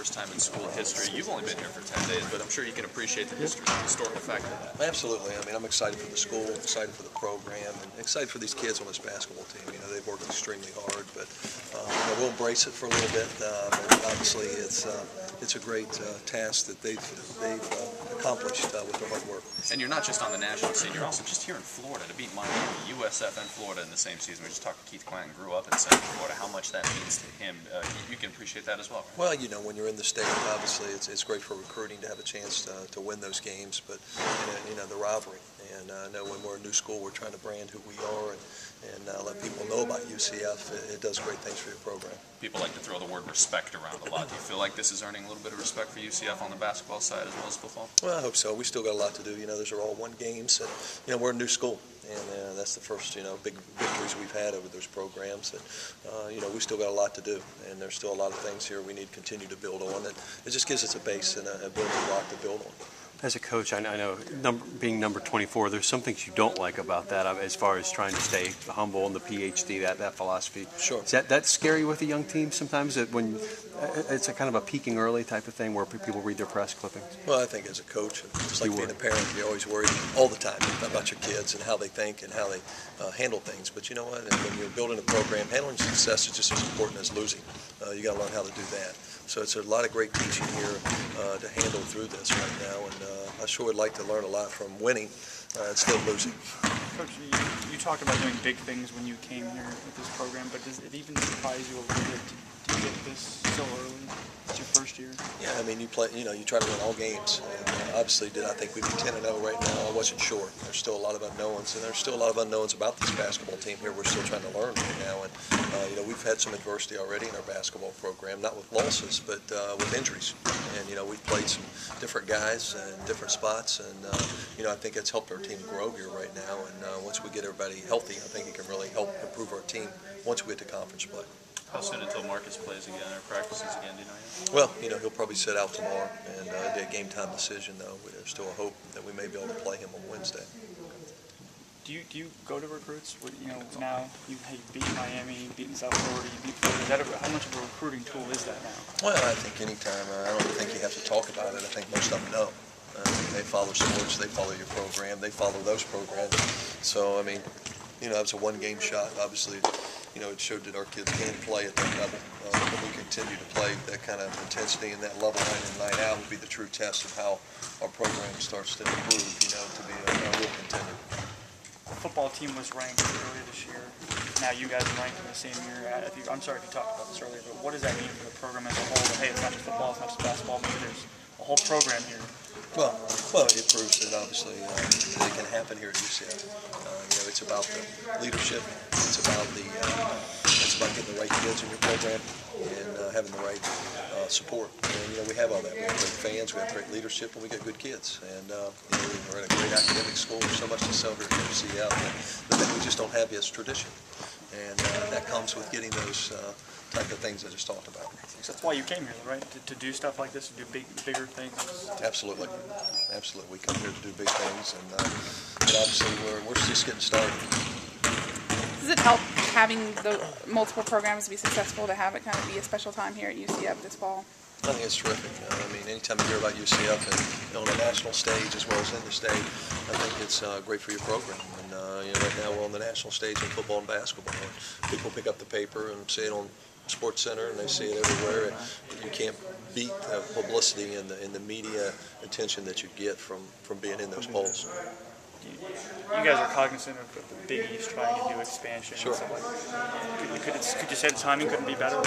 first time in school history. You've only been here for 10 days, but I'm sure you can appreciate the historical factor of that. Absolutely. I mean, I'm excited for the school, excited for the program, and excited for these kids on this basketball team. You know, they've worked extremely hard, but you know, we'll embrace it for a little bit. But obviously, it's a great task that they've accomplished with their hard work. And you're not just on the national scene, you're also just here in Florida to beat Miami, USF and Florida in the same season. We just talked to Keith Clanton, grew up in Central Florida, how much that means to him. You can appreciate that as well. Well, you know, when you're in the state, obviously it's great for recruiting to have a chance to win those games, but you know, the rivalry. And I know when we're a new school, we're trying to brand who we are and let people know about UCF. It does great things for your program. People like to throw the word respect around a lot. Do you feel like this is earning a little bit of respect for UCF on the basketball side as well as football? Well, I hope so. We still got a lot to do. You know, those are all one games. And, you know, we're a new school, and that's the first, you know, big victories we've had over those programs. And, you know, we still got a lot to do, and there's still a lot of things here we need to continue to build on. And it just gives us a base and a building block to build on. As a coach, I know being number 24, there's some things you don't like about that as far as trying to stay humble and the PhD, that philosophy. Sure. Is that scary with a young team sometimes, that when it's a kind of a peaking early type of thing where people read their press clippings? Well, I think as a coach, just like being a parent, you're always worried all the time about your kids and how they think and how they handle things. But you know what? When you're building a program, handling success is just as important as losing. You got to learn how to do that. So it's a lot of great teaching here to handle through this right now, and I sure would like to learn a lot from winning and still losing. Coach, you talked about doing big things when you came here with this program, but does it even surprise you a little bit to get this so early? It's your first year. Yeah, I mean, you try to win all games. And obviously, did I think we'd be 10-0 right now? I wasn't sure. There's still a lot of unknowns, and there's still a lot of unknowns about this basketball team here. We're still trying to learn right now, and you know, we've had some adversity already in our basketball program, not with losses, but with injuries. And you know, we've played some different guys in different spots, and you know, I think it's helped our team grow here right now. And once we get everybody healthy, I think it can really help improve our team once we get to conference play. How soon until Marcus plays again or practices again, do you know yet? Well, you know, he'll probably sit out tomorrow, and it'll be a game-time decision, though. There's still a hope that we may be able to play him on Wednesday. Do you go to recruits? You know, now you beat Miami, you've beaten South Florida, you beat Florida. How much of a recruiting tool is that now? Well, I think anytime. I don't think you have to talk about it. I think most of them know. They follow sports, they follow your program, they follow those programs. So, I mean, you know, it was a one-game shot. Obviously, you know, it showed that our kids can play at that level. If we continue to play that kind of intensity and that level night in, night out will be the true test of how our program starts to improve, you know, to be a real contender. The football team was ranked earlier this year. Now you guys are ranked in the same year. I'm sorry if you talked about this earlier, but what does that mean for the program as a whole? That, hey, it's not just football, it's not just basketball, maybe there's a whole program here. Well, it proves that obviously that it can happen here at UCF. You know, it's about the leadership. It's about getting the right kids in your program and having the right support. And you know, we have all that. We have great fans, we have great leadership, and we get good kids. And you know, we're in a great academic school. There's so much to celebrate at UCF. The thing we just don't have yet is tradition, and that comes with getting those type of things I just talked about. So that's why you came here, right? To do stuff like this, to do bigger things. Absolutely, absolutely. We come here to do big things, and obviously we're just getting started. Does it help having the multiple programs be successful to have it kind of be a special time here at UCF this fall? I think it's terrific. I mean, anytime you hear about UCF and you know, on the national stage as well as in the state, I think it's great for your program. And you know, right now we're on the national stage in football and basketball. And people pick up the paper and see it on Sports Center, and they see it everywhere. You can't beat the publicity and the media attention that you get from being in those polls. You guys are cognizant of the Big East trying to do expansion. Sure. And stuff like that. Could you say the timing couldn't be better?